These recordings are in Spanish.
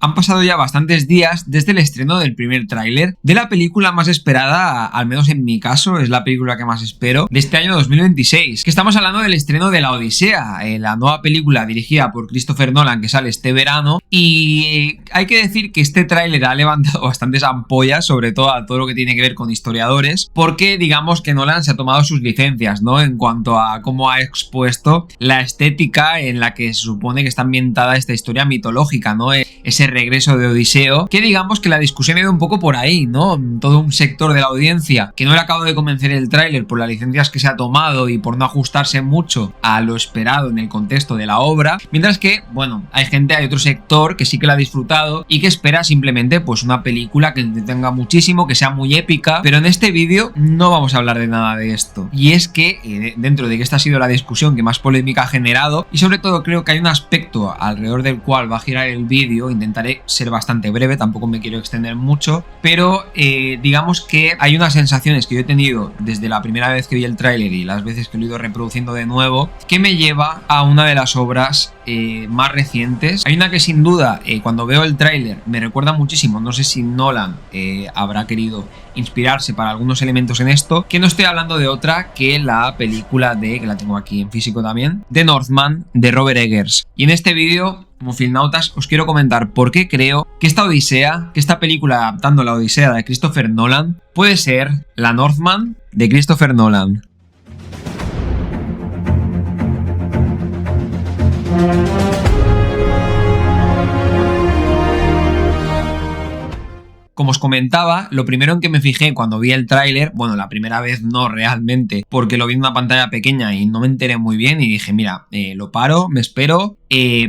han pasado ya bastantes días desde el estreno del primer tráiler de la película más esperada, al menos en mi caso, es la película que más espero de este año 2026, que estamos hablando del estreno de La Odisea, la nueva película dirigida por Christopher Nolan que sale este verano. Y hay que decir que este tráiler ha levantado bastantes ampollas, sobre todo a todo lo que tiene que ver con historiadores, porque digamos que Nolan se ha tomado sus licencias, ¿no? En cuanto a cómo ha expuesto la estética en la que se supone que está ambientada esta historia mitológica, ¿no? Ese regreso de Odiseo, que digamos que la discusión ha ido un poco por ahí, ¿no? Todo un sector de la audiencia que no le acabo de convencer el tráiler por las licencias que se ha tomado y por no ajustarse mucho a lo esperado en el contexto de la obra, mientras que, bueno, hay otro sector que sí que la ha disfrutado y que espera simplemente pues una película que entretenga muchísimo, que sea muy épica, pero en este vídeo no vamos a hablar de nada de esto. Y es que dentro de que esta ha sido la discusión que más polémica ha generado, y sobre todo creo que hay un aspecto alrededor del cual va a girar el vídeo, intentaré ser bastante breve, tampoco me quiero extender mucho, pero digamos que hay unas sensaciones que yo he tenido desde la primera vez que vi el tráiler y las veces que lo he ido reproduciendo de nuevo, que me lleva a una de las obras más recientes. Hay una que sin duda cuando veo el tráiler me recuerda muchísimo, no sé si Nolan habrá querido inspirarse para algunos elementos en esto, que no estoy hablando de otra que la película que la tengo aquí en físico también, The Northman de Robert Eggers. Y en este vídeo, como filnautas, os quiero comentar por qué creo que esta Odisea, que esta película adaptando la Odisea de Christopher Nolan, puede ser la Northman de Christopher Nolan. Como os comentaba, lo primero en que me fijé cuando vi el tráiler, bueno, la primera vez no realmente, porque lo vi en una pantalla pequeña y no me enteré muy bien y dije, mira, lo paro, me espero,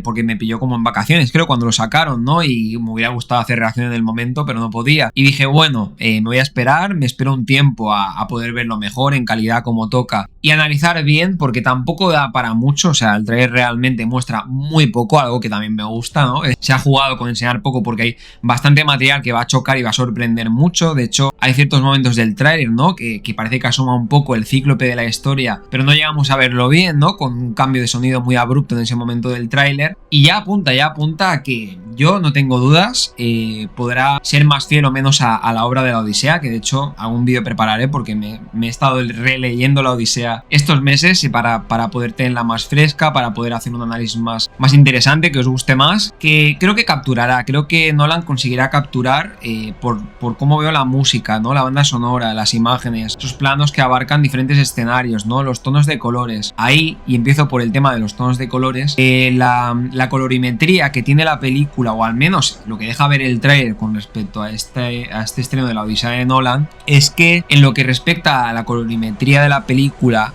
porque me pilló como en vacaciones, creo, cuando lo sacaron, ¿no? Y me hubiera gustado hacer reacción en el momento, pero no podía. Y dije, bueno, me voy a esperar, me espero un tiempo a poder verlo mejor, en calidad como toca, y analizar bien, porque tampoco da para mucho, o sea, el tráiler realmente muestra muy poco, algo que también me gusta, ¿no? Se ha jugado con enseñar poco porque hay bastante material que va a chocar y va a sorprender mucho. De hecho, hay ciertos momentos del tráiler, ¿no? Que parece que asoma un poco el cíclope de la historia, pero no llegamos a verlo bien, ¿no? Con un cambio de sonido muy abrupto en ese momento del tráiler. Y ya apunta a que yo no tengo dudas, podrá ser más fiel o menos a la obra de la Odisea, que de hecho algún vídeo prepararé porque me he estado releyendo la Odisea estos meses y para poder tenerla más fresca, para poder hacer un análisis más interesante, que os guste más, que creo que capturará, creo que Nolan conseguirá capturar por cómo veo la música, ¿no? La banda sonora, las imágenes, esos planos que abarcan diferentes escenarios, ¿no? Los tonos de colores. Ahí, y empiezo por el tema de los tonos de colores, la colorimetría que tiene la película, o al menos lo que deja ver el tráiler con respecto a este estreno de la Odisea de Nolan, es que en lo que respecta a la colorimetría de la película,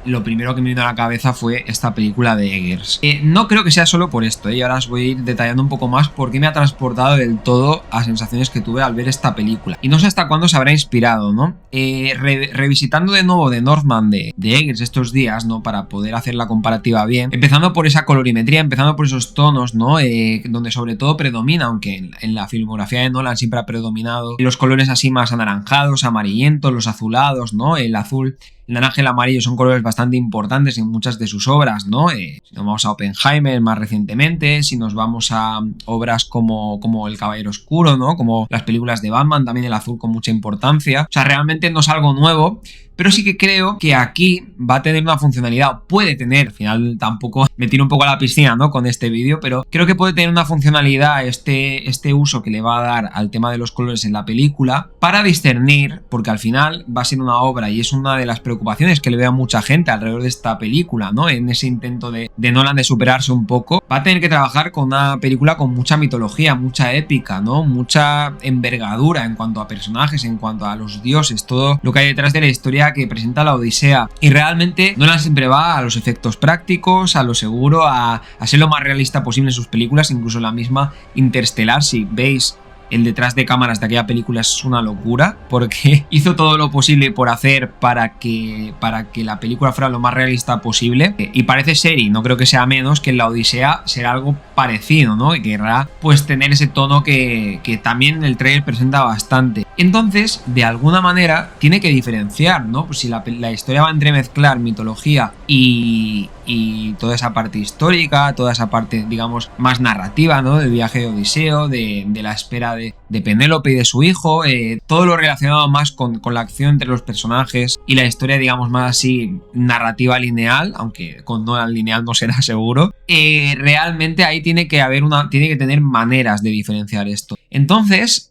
lo primero que me vino a la cabeza fue esta película de Eggers. No creo que sea solo por esto, y ahora os voy a ir detallando un poco más por qué me ha transportado del todo a sensaciones que tuve al ver esta película. Y no sé hasta cuándo se habrá inspirado, ¿no? Revisitando de nuevo The Northman de Eggers estos días, ¿no? Para poder hacer la comparativa bien, empezando por esa colorimetría, empezando por esos tonos, ¿no? Donde sobre todo predomina, aunque en la filmografía de Nolan siempre ha predominado los colores así más anaranjados, amarillentos, los azulados, ¿no? El azul, el naranja y el amarillo son colores bastante importantes en muchas de sus obras, ¿no? Si nos vamos a Oppenheimer más recientemente, si nos vamos a obras como El Caballero Oscuro, ¿no? Como las películas de Batman, también el azul con mucha importancia. O sea, realmente no es algo nuevo, pero sí que creo que aquí va a tener una funcionalidad, puede tener, al final tampoco me tiro un poco a la piscina, ¿no? Con este vídeo, pero creo que puede tener una funcionalidad este uso que le va a dar al tema de los colores en la película para discernir, porque al final va a ser una obra y es una de las preocupaciones que le veo a mucha gente alrededor de esta película, ¿no? En ese intento de Nolan de superarse un poco, va a tener que trabajar con una película con mucha mitología, mucha épica, ¿no? Mucha envergadura en cuanto a personajes, en cuanto a los dioses, todo lo que hay detrás de la historia que presenta la Odisea, y realmente Nolan siempre va a los efectos prácticos, a lo seguro, a ser lo más realista posible en sus películas. Incluso la misma Interstellar, si veis el detrás de cámaras de aquella película, es una locura, porque hizo todo lo posible por hacer para que la película fuera lo más realista posible, y parece ser, y no creo que sea menos, que en la Odisea será algo parecido, ¿no? Y querrá pues tener ese tono que también el trailer presenta bastante. Entonces, de alguna manera, tiene que diferenciar, ¿no? Pues si la historia va a entremezclar mitología y y toda esa parte histórica, toda esa parte, digamos, más narrativa, ¿no? Del viaje de Odiseo, de la espera de Penélope y de su hijo, todo lo relacionado más con la acción entre los personajes y la historia, digamos, más así narrativa lineal, aunque con no lineal no será seguro. Realmente ahí tiene que tener maneras de diferenciar esto. Entonces,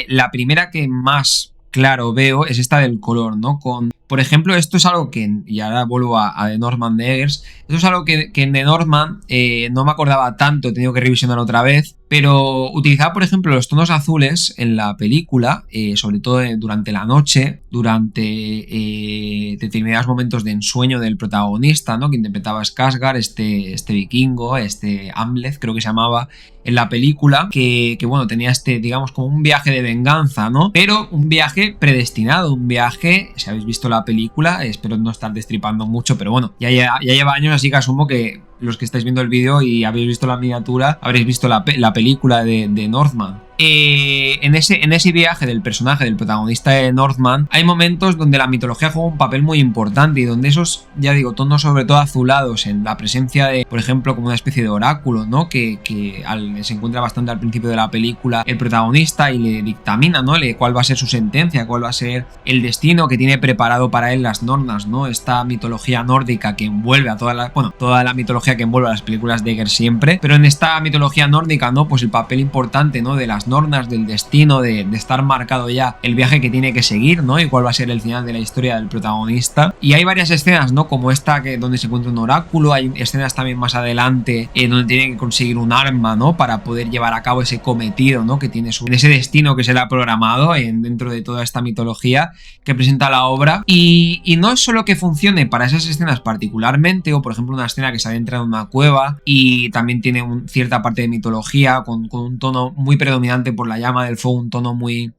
la primera que más claro veo es esta del color, ¿no? Por ejemplo, esto es algo que, y ahora vuelvo a The Northman de Eggers, esto es algo que en The Northman no me acordaba tanto, he tenido que revisionar otra vez, pero utilizaba, por ejemplo, los tonos azules en la película, sobre todo durante la noche, durante determinados momentos de ensueño del protagonista, ¿no? Que interpretaba Skarsgård, este vikingo, Amleth, creo que se llamaba, en la película, que bueno, tenía digamos, como un viaje de venganza, ¿no? Pero un viaje predestinado, un viaje, si habéis visto la película, espero no estar destripando mucho, pero bueno, ya lleva años, así que asumo que los que estáis viendo el vídeo y habéis visto la miniatura, habréis visto la película de Northman. En ese viaje del personaje, del protagonista de Northman, hay momentos donde la mitología juega un papel muy importante y donde esos, ya digo, tonos sobre todo azulados en la presencia de, por ejemplo, como una especie de oráculo, ¿no? Que se encuentra bastante al principio de la película el protagonista y le dictamina, ¿no? Cuál va a ser su sentencia, cuál va a ser el destino que tiene preparado para él las Nornas, ¿no? Esta mitología nórdica que envuelve a toda la mitología que envuelve a las películas de Eggers siempre, pero en esta mitología nórdica, ¿no? Pues el papel importante, ¿no? De las Nornas, del destino, de estar marcado ya el viaje que tiene que seguir, ¿no? Y cuál va a ser el final de la historia del protagonista. Y hay varias escenas, ¿no? Como esta donde se encuentra un oráculo, hay escenas también más adelante donde tiene que conseguir un arma, ¿no? Para poder llevar a cabo ese cometido, ¿no? Que tiene ese destino que se le ha programado dentro de toda esta mitología que presenta la obra. Y no es solo que funcione para esas escenas particularmente, o por ejemplo una escena que se adentra en una cueva y también tiene cierta parte de mitología con un tono muy predominante por la llama del fuego, un tono muy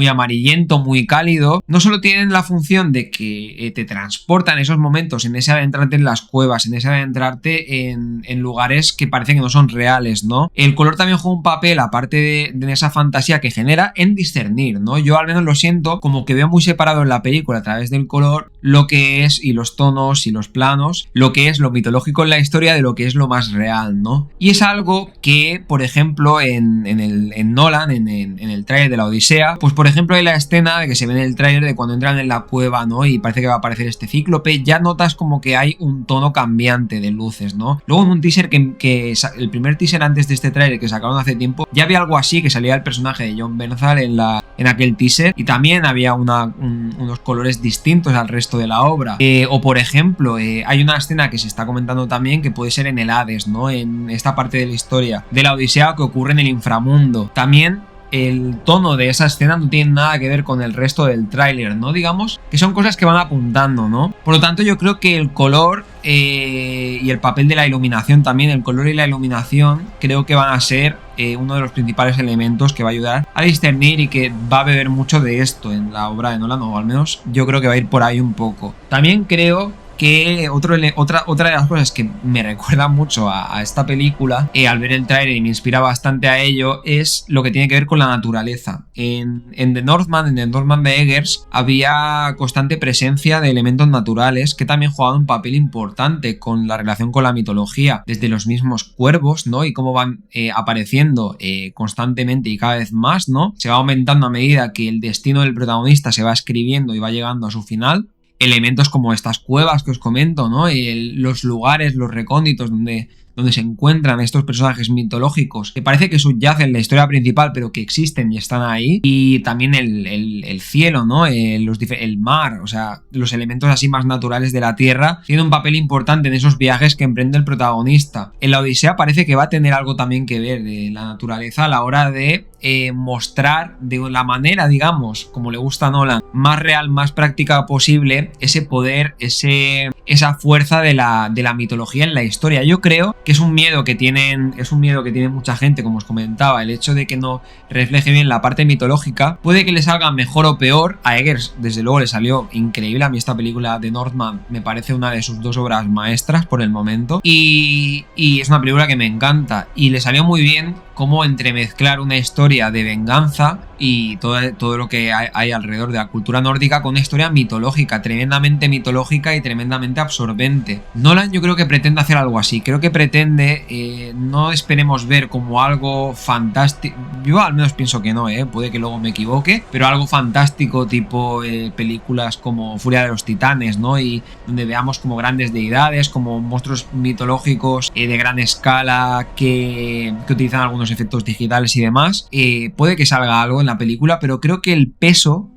amarillento, muy cálido. No solo tienen la función de que te transportan esos momentos, en ese adentrarte en las cuevas, en ese adentrarte en lugares que parecen que no son reales, ¿no? El color también juega un papel, aparte de esa fantasía que genera, en discernir, ¿no? Yo al menos lo siento como que veo muy separado en la película a través del color lo que es, y los tonos y los planos, lo que es lo mitológico en la historia de lo que es lo más real, ¿no? Y es algo que, por ejemplo, en Nolan, en el tráiler de la Odisea, pues por ejemplo hay la escena que se ve en el tráiler de cuando entran en la cueva, ¿no? Y parece que va a aparecer este cíclope, ya notas como que hay un tono cambiante de luces, ¿no? Luego en un teaser el primer teaser antes de este tráiler que sacaron hace tiempo, ya había algo así, que salía el personaje de Jon Bernthal en aquel teaser, y también había unos colores distintos al resto de la obra. O por ejemplo, hay una escena que se está comentando también que puede ser en el Hades, ¿no? En esta parte de la historia de la Odisea que ocurre en el inframundo. También el tono de esa escena no tiene nada que ver con el resto del tráiler, ¿no? Digamos que son cosas que van apuntando, ¿no? Por lo tanto, yo creo que el color y el papel de la iluminación también, el color y la iluminación, creo que van a ser uno de los principales elementos que va a ayudar a discernir y que va a beber mucho de esto en la obra de Nolan, o al menos yo creo que va a ir por ahí un poco. También creo que otra de las cosas que me recuerda mucho a esta película, al ver el tráiler y me inspira bastante a ello, es lo que tiene que ver con la naturaleza. En The Northman de Eggers, había constante presencia de elementos naturales que también jugaban un papel importante con la relación con la mitología, desde los mismos cuervos, ¿no? Y cómo van apareciendo constantemente y cada vez más, ¿no? Se va aumentando a medida que el destino del protagonista se va escribiendo y va llegando a su final. Elementos como estas cuevas que os comento, ¿no? Los lugares, los recónditos donde se encuentran estos personajes mitológicos que parece que subyacen en la historia principal, pero que existen y están ahí. Y también el cielo, ¿no? El mar, o sea, los elementos así más naturales de la tierra tienen un papel importante en esos viajes que emprende el protagonista. En la Odisea parece que va a tener algo también que ver de la naturaleza a la hora de mostrar de la manera, digamos, como le gusta a Nolan, más real, más práctica posible, ese poder, esa fuerza de la mitología en la historia. Yo creo que es un miedo que tiene mucha gente, como os comentaba, el hecho de que no refleje bien la parte mitológica. Puede que le salga mejor o peor. A Eggers, desde luego, le salió increíble. A mí esta película de Northman me parece una de sus dos obras maestras por el momento, y es una película que me encanta, y le salió muy bien cómo entremezclar una historia de venganza y todo lo que hay alrededor de la cultura nórdica con una historia mitológica, tremendamente mitológica y tremendamente absorbente. Nolan yo creo que pretende hacer algo así, creo que pretende, no esperemos ver como algo fantástico, yo al menos pienso que no, puede que luego me equivoque, pero algo fantástico tipo películas como Furia de los Titanes, ¿no? Y donde veamos como grandes deidades, como monstruos mitológicos de gran escala que utilizan algunos efectos digitales y demás. Puede que salga algo en la película, pero creo que el peso,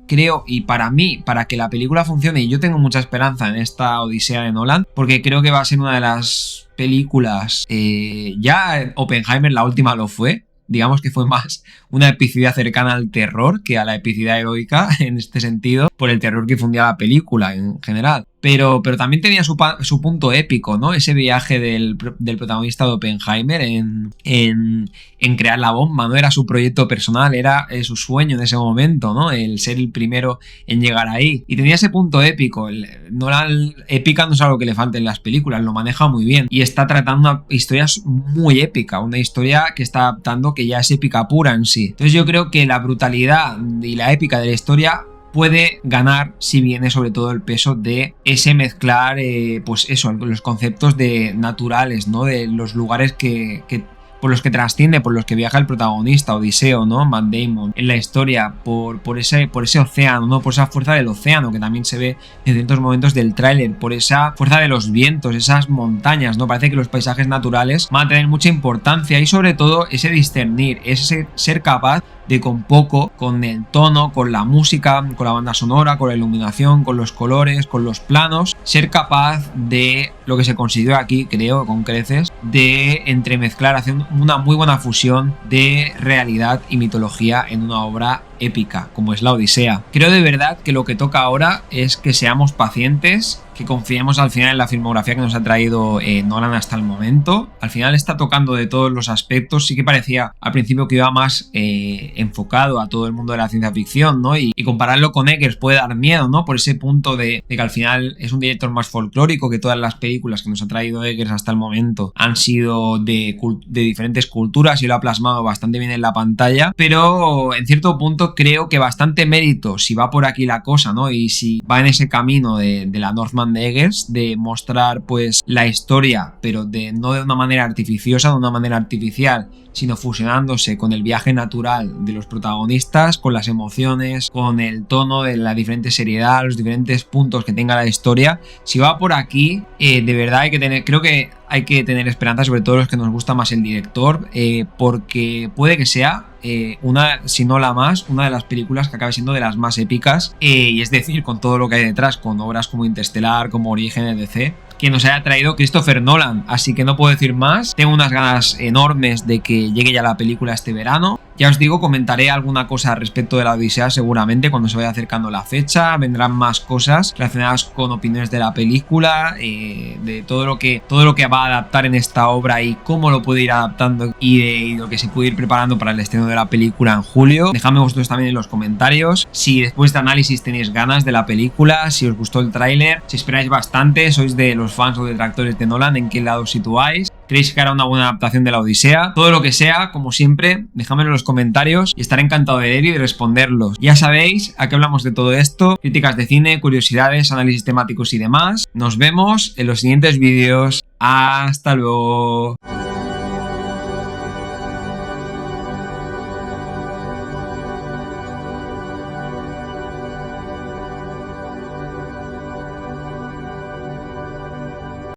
y para mí, para que la película funcione, y yo tengo mucha esperanza en esta Odisea de Nolan, porque creo que va a ser una de las películas, ya Oppenheimer la última lo fue, digamos que fue más una epicidad cercana al terror que a la epicidad heroica en este sentido, por el terror que fundía la película en general. Pero también tenía su punto épico, ¿no? Ese viaje del protagonista de Oppenheimer en crear la bomba, ¿no? Era su proyecto personal, era su sueño en ese momento, ¿no? El ser el primero en llegar ahí. Y tenía ese punto épico. Nolan épica no es algo que le falte en las películas, lo maneja muy bien. Y está tratando una historia muy épica, una historia que está adaptando que ya es épica pura en sí. Entonces yo creo que la brutalidad y la épica de la historia puede ganar si viene sobre todo el peso de ese mezclar, pues eso, los conceptos de naturales, ¿no? De los lugares que por los que trasciende, por los que viaja el protagonista, Odiseo, ¿no? Matt Damon, en la historia, por ese océano, ¿no? Por esa fuerza del océano que también se ve en ciertos momentos del tráiler, por esa fuerza de los vientos, esas montañas, ¿no? Parece que los paisajes naturales van a tener mucha importancia y sobre todo ese discernir, ese ser capaz de con poco, con el tono, con la música, con la banda sonora, con la iluminación, con los colores, con los planos, ser capaz de lo que se consiguió aquí, creo, con creces, de entremezclar, haciendo una muy buena fusión de realidad y mitología en una obra épica, como es la Odisea. Creo de verdad que lo que toca ahora es que seamos pacientes, que confiemos al final en la filmografía que nos ha traído Nolan hasta el momento. Al final está tocando de todos los aspectos. Sí que parecía al principio que iba más enfocado a todo el mundo de la ciencia ficción, ¿no? Y compararlo con Eggers puede dar miedo, ¿no? Por ese punto de que al final es un director más folclórico, que todas las películas que nos ha traído Eggers hasta el momento han sido de diferentes culturas y lo ha plasmado bastante bien en la pantalla, pero en cierto punto creo que bastante mérito si va por aquí la cosa, ¿no? Y si va en ese camino de la Northman de Eggers, de mostrar pues la historia, pero no de una manera artificiosa, de una manera artificial, sino fusionándose con el viaje natural de los protagonistas, con las emociones, con el tono de la diferente seriedad, los diferentes puntos que tenga la historia. Si va por aquí, de verdad creo que hay que tener esperanza, sobre todo los que nos gusta más el director, porque puede que sea si no la más, una de las películas que acabe siendo de las más épicas, y es decir, con todo lo que hay detrás, con obras como Interstellar, como Origen, etc., que nos haya traído Christopher Nolan. Así que no puedo decir más, tengo unas ganas enormes de que llegue ya la película este verano. Ya os digo, comentaré alguna cosa respecto de la Odisea seguramente cuando se vaya acercando la fecha. Vendrán más cosas relacionadas con opiniones de la película, de todo lo que va a adaptar en esta obra y cómo lo puede ir adaptando y de lo que se puede ir preparando para el estreno de la película en julio. Dejadme vosotros también en los comentarios si después de análisis tenéis ganas de la película, si os gustó el tráiler, si esperáis bastante, sois de los fans o detractores de Nolan, en qué lado os situáis. ¿Creéis que hará una buena adaptación de la Odisea? Todo lo que sea, como siempre, dejadmelo en los comentarios y estaré encantado de leer y de responderlos. Ya sabéis a qué hablamos de todo esto, críticas de cine, curiosidades, análisis temáticos y demás. Nos vemos en los siguientes vídeos. Hasta luego.